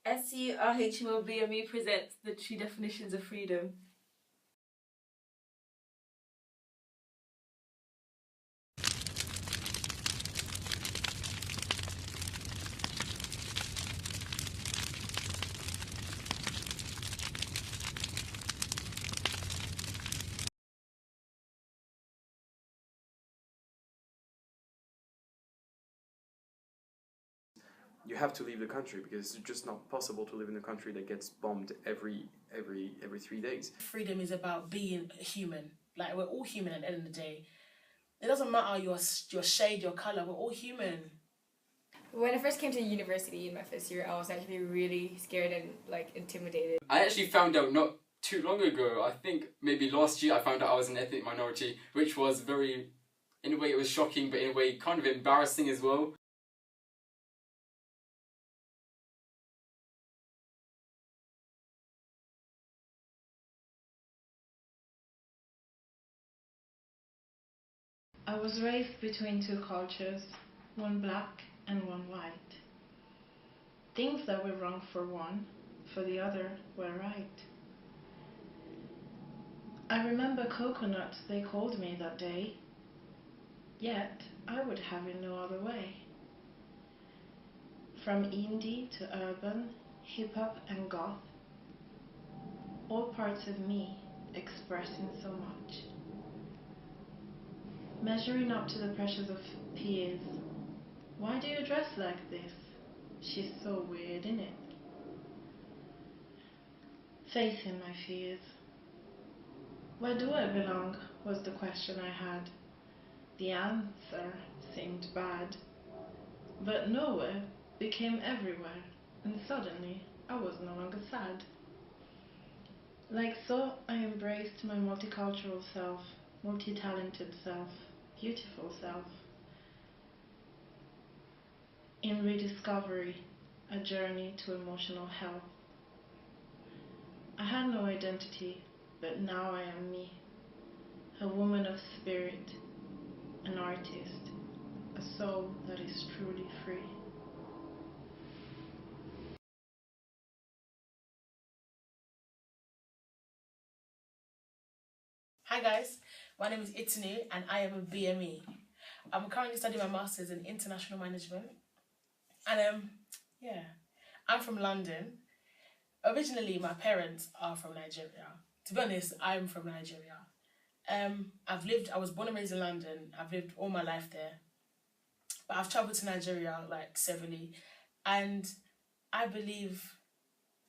SURHUL BME presents the true definitions of freedom. You have to leave the country because it's just not possible to live in a country that gets bombed every 3 days. Freedom is about being human. Like, we're all human at the end of the day. It doesn't matter your shade, your colour, we're all human. When I first came to university in my first year, I was actually really scared and intimidated. I actually found out not too long ago, I think maybe last year, I found out I was an ethnic minority, which was very, in a way it was shocking, but in a way kind of embarrassing as well. I was raised between two cultures, one black and one white. Things that were wrong for one, for the other, were right. I remember coconut, they called me that day, yet I would have it no other way. From indie to urban, hip-hop and goth, all parts of me expressing so much. Measuring up to the pressures of peers. Why do you dress like this? She's so weird, innit? Facing my fears. Where do I belong was the question I had. The answer seemed bad. But nowhere became everywhere, and suddenly I was no longer sad. Like so, I embraced my multicultural self, multi-talented self, beautiful self. In rediscovery, a journey to emotional health. I had no identity, but now I am me, a woman of spirit, an artist, a soul that is truly free. Hi guys, my name is Itinu and I am a BME. I'm currently studying my Masters in International Management. And I'm from London. Originally, my parents are from Nigeria. To be honest, I'm from Nigeria. I was born and raised in London. I've lived all my life there. But I've travelled to Nigeria severally. And I believe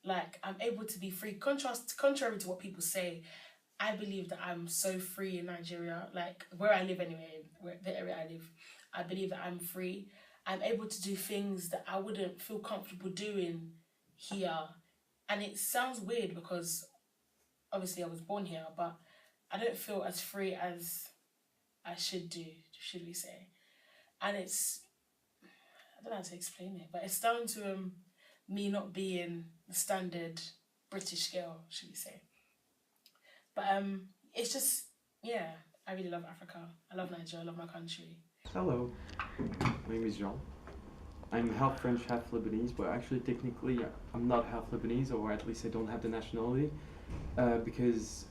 I'm able to be free. Contrary to what people say, I believe that I'm so free in Nigeria, where I live anyway, the area I live. I believe that I'm free. I'm able to do things that I wouldn't feel comfortable doing here. And it sounds weird because obviously I was born here, but I don't feel as free as I should we say. And I don't know how to explain it, but it's down to me not being the standard British girl, should we say. But it's just, I really love Africa. I love Nigeria, I love my country. Hello, my name is Jean. I'm half French, half Lebanese, but actually technically I'm not half Lebanese, or at least I don't have the nationality, because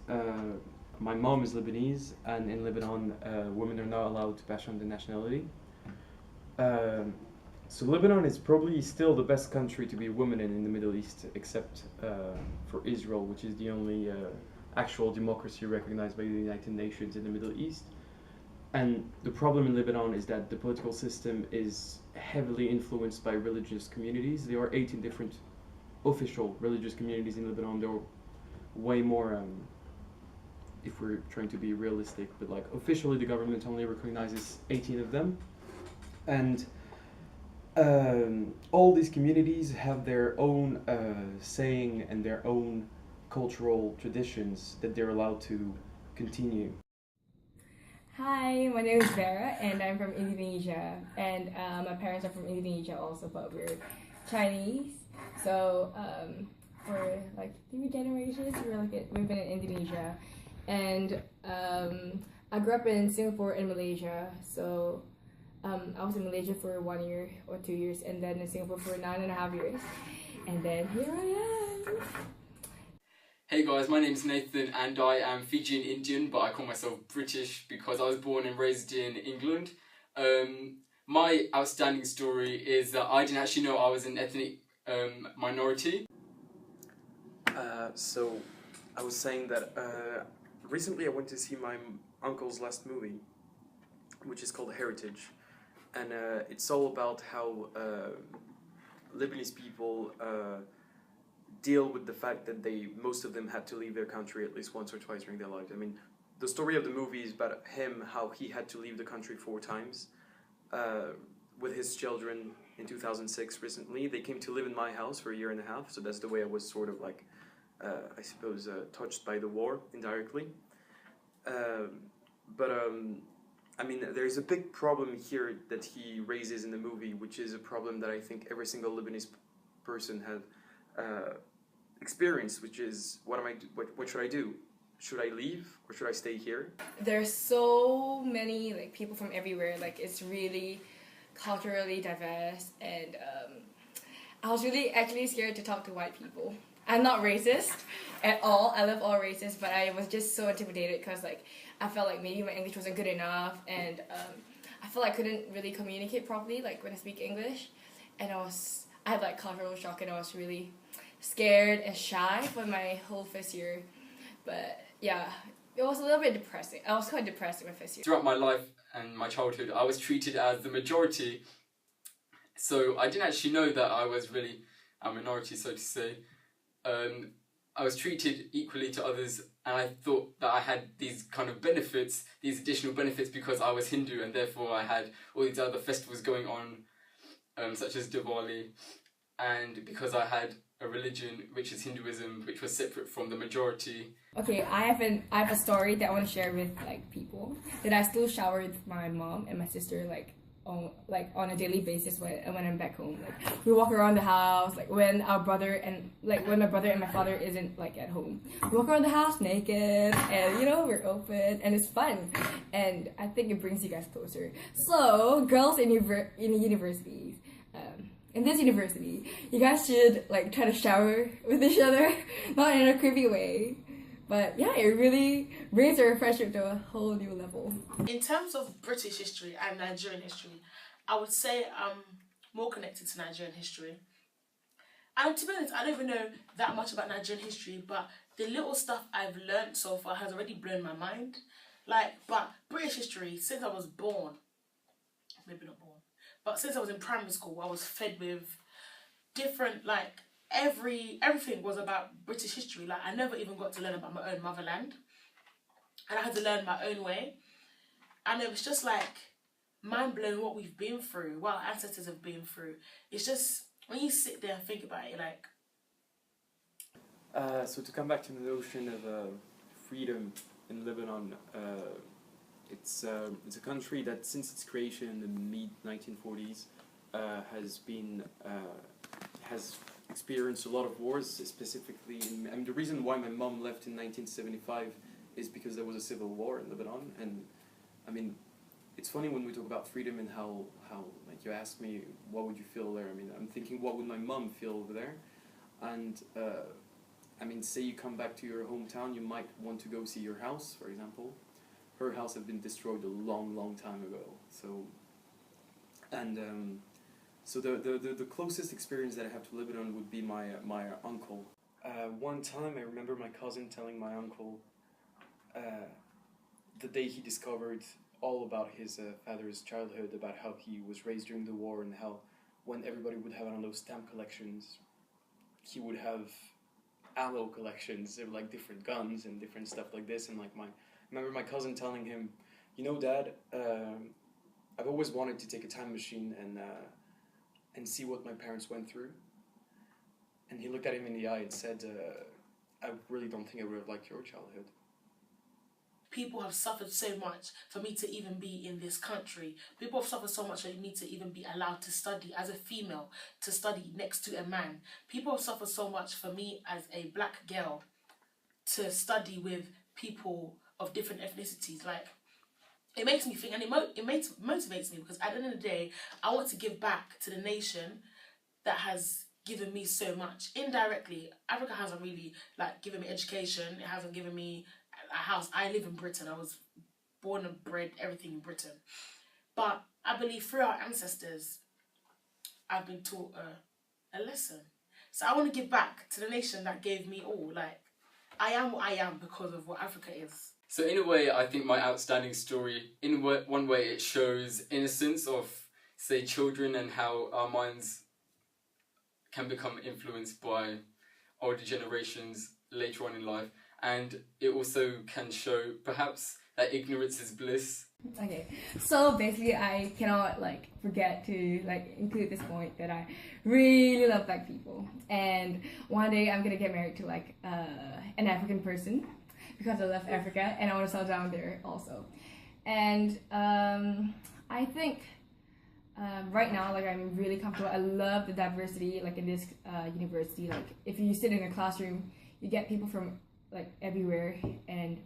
my mom is Lebanese, and in Lebanon women are not allowed to pass on the nationality. So Lebanon is probably still the best country to be a woman in the Middle East, except for Israel, which is the only actual democracy recognized by the United Nations in the Middle East. And the problem in Lebanon is that the political system is heavily influenced by religious communities. There are 18 different official religious communities in Lebanon. There are way more, if we're trying to be realistic, but officially the government only recognizes 18 of them. And all these communities have their own saying and their own cultural traditions that they're allowed to continue. Hi, my name is Vera and I'm from Indonesia, and my parents are from Indonesia also, but we're Chinese. So for 3 generations we've been in Indonesia, and I grew up in Singapore and Malaysia. So I was in Malaysia for 1 year or 2 years, and then in Singapore for 9.5 years. And then here I am. Hey guys, my name's Nathan and I am Fijian Indian, but I call myself British because I was born and raised in England. My outstanding story is that I didn't actually know I was an ethnic minority. So I was saying that recently I went to see my uncle's last movie, which is called Heritage, and it's all about how Lebanese people deal with the fact that most of them had to leave their country at least once or twice during their lives. I mean, the story of the movie is about him, how he had to leave the country 4 times with his children in 2006 recently. They came to live in my house for 1.5 years, so that's the way I was sort of like, I suppose, touched by the war indirectly. I mean, there's a big problem here that he raises in the movie, which is a problem that I think every single Lebanese person had experienced, which is, what should I do? Should I leave or should I stay here? There's so many like people from everywhere. Like it's really culturally diverse, and I was really actually scared to talk to white people. I'm not racist at all. I love all races, but I was just so intimidated because like I felt like maybe my English wasn't good enough, and I felt I couldn't really communicate properly like when I speak English, and I had like cultural shock, and I was really scared and shy for my whole first year. But yeah, it was a little bit depressing. I was quite depressed in my first year. Throughout my life and my childhood, I was treated as the majority, so I didn't actually know that I was really a minority, so to say. I was treated equally to others, and I thought that I had these kind of benefits, these additional benefits, because I was Hindu, and therefore I had all these other festivals going on, such as Diwali, and because I had a religion which is Hinduism, which was separate from the majority. Okay, I have a story that I want to share with like people, that I still shower with my mom and my sister on a daily basis when I'm back home. Like we walk around the house, like when my brother and my father isn't like at home. We walk around the house naked, and we're open, and it's fun, and I think it brings you guys closer. So girls in universities, in this university, you guys should like try to shower with each other, not in a creepy way. But yeah, it really brings your friendship to a whole new level. In terms of British history and Nigerian history, I would say I'm more connected to Nigerian history. And to be honest, I don't even know that much about Nigerian history, but the little stuff I've learned so far has already blown my mind. But British history, since I was born, maybe not born, but since I was in primary school, I was fed with different, everything was about British history. Like, I never even got to learn about my own motherland, and I had to learn my own way. And it was just like mind blowing what we've been through, what our ancestors have been through. It's just when you sit there and think about it, like. So to come back to the notion of freedom in Lebanon, it's a country that since its creation in the mid-1940s has experienced a lot of wars, specifically the reason why my mom left in 1975 is because there was a civil war in Lebanon. And I mean, it's funny when we talk about freedom and how like you ask me what would you feel there. I mean, I'm thinking what would my mom feel over there, and I mean, say you come back to your hometown, you might want to go see your house, for example. Her house had been destroyed a long time ago. So the closest experience that I have to Lebanon would be my uncle. One time I remember my cousin telling my uncle the day he discovered all about his father's childhood, about how he was raised during the war, and how when everybody would have, I don't know, stamp collections, he would have ammo collections, like different guns and different stuff like this. And I remember my cousin telling him, Dad, I've always wanted to take a time machine and see what my parents went through. And he looked at him in the eye and said, I really don't think I would have liked your childhood. People have suffered so much for me to even be in this country. People have suffered so much for me to even be allowed to study as a female, to study next to a man. People have suffered so much for me as a black girl to study with people of different ethnicities. Like, it makes me think, and it motivates me, because at the end of the day, I want to give back to the nation that has given me so much. Indirectly, Africa hasn't really like given me education. It hasn't given me a house. I live in Britain. I was born and bred everything in Britain. But I believe through our ancestors, I've been taught a lesson. So I want to give back to the nation that gave me all. Like, I am what I am because of what Africa is. So in a way, I think my outstanding story, in one way, it shows innocence of, say, children and how our minds can become influenced by older generations later on in life. And it also can show perhaps that ignorance is bliss. Okay, so basically I cannot like forget to like include this point that I really love black people, and one day I'm gonna get married to like an African person because I love Africa and I want to settle down there also. And I think right now, like, I'm really comfortable. I love the diversity, like, in this university. Like, if you sit in a classroom, you get people from, like, everywhere. And,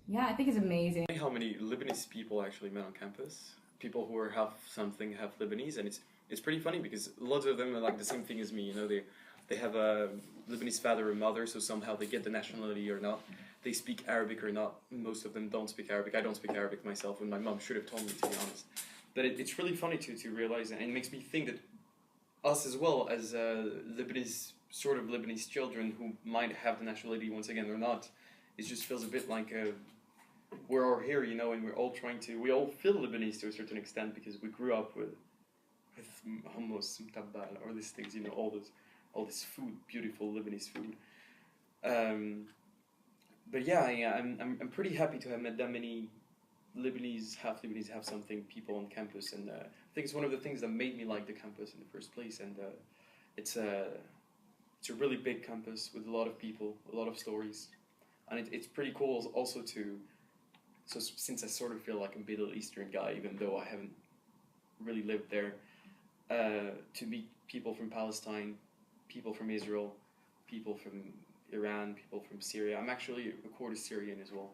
yeah, I think it's amazing. How many Lebanese people actually met on campus? People who are half something, half Lebanese. And it's pretty funny because lots of them are, like, the same thing as me. You know, they have a Lebanese father or mother, so somehow they get the nationality or not. They speak Arabic or not. Most of them don't speak Arabic. I don't speak Arabic myself, and my mom should have told me, to be honest. But it's really funny to realize, and it makes me think that us as well as Lebanese, sort of Lebanese children who might have the nationality once again or not, it just feels a bit like we're all here, you know, and we're all we all feel Lebanese to a certain extent because we grew up with hummus, mtabbal, or these things, you know, all this food, beautiful Lebanese food. But yeah, I'm pretty happy to have met that many Lebanese, half something people on campus, and I think it's one of the things that made me like the campus in the first place. And it's a really big campus with a lot of people, a lot of stories, and it's pretty cool also so since I sort of feel like a Middle Eastern guy, even though I haven't really lived there, to meet people from Palestine, people from Israel, people from Iran, people from Syria. I'm actually a quarter Syrian as well.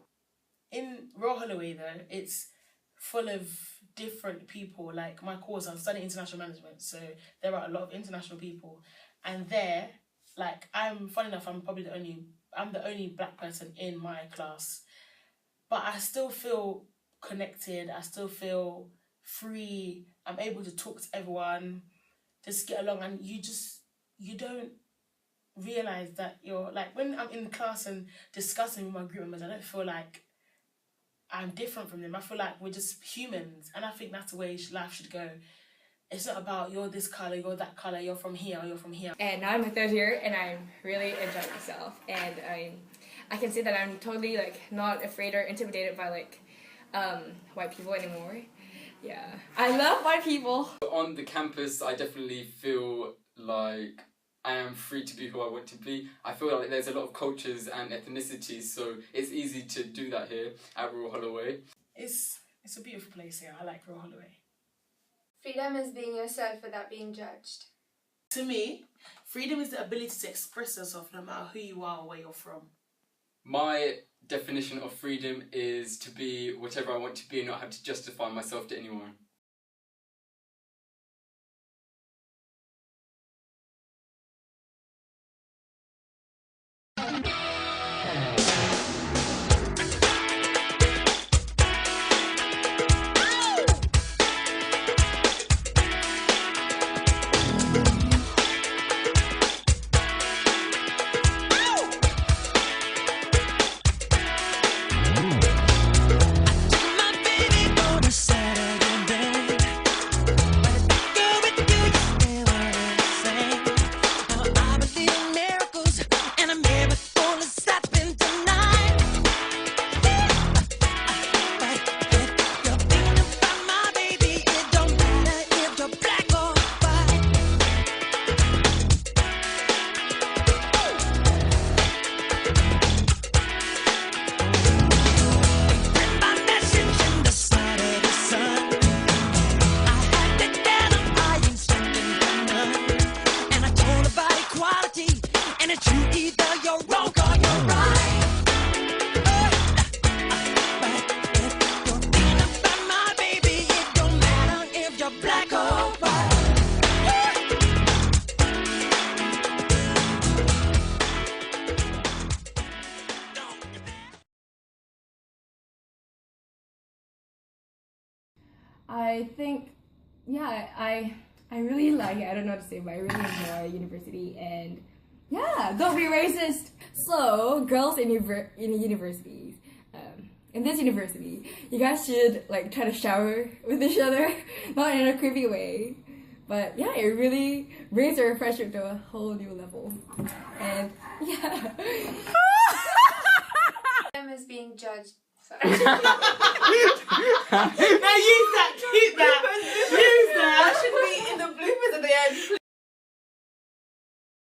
In Royal Holloway, though, it's full of different people. Like, my course, I'm studying international management, so there are a lot of international people. And there, like, funny enough, I'm the only black person in my class. But I still feel connected. I still feel free. I'm able to talk to everyone, just get along. And you don't realize that you're, like, when I'm in class and discussing with my group members, I don't feel like I'm different from them. I feel like we're just humans, and I think that's the way life should go. It's not about you're this colour, you're that colour, you're from here, you're from here. And now I'm in third year, and I'm really enjoying myself. And I can say that I'm totally like not afraid or intimidated by like white people anymore. Yeah, I love white people. On the campus, I definitely feel like I am free to be who I want to be. I feel like there's a lot of cultures and ethnicities, so it's easy to do that here at Royal Holloway. It's a beautiful place here. I like Royal Holloway. Freedom is being yourself without being judged. To me, freedom is the ability to express yourself no matter who you are or where you're from. My definition of freedom is to be whatever I want to be and not have to justify myself to anyone. Saturday I think, yeah, I really like it. I don't know what to say, but I really enjoy university, and yeah, don't be racist. So, girls in universities, in this university, you guys should like try to shower with each other, not in a creepy way, but yeah, it really brings your friendship to a whole new level, and yeah. Freedom is being judged. Sorry.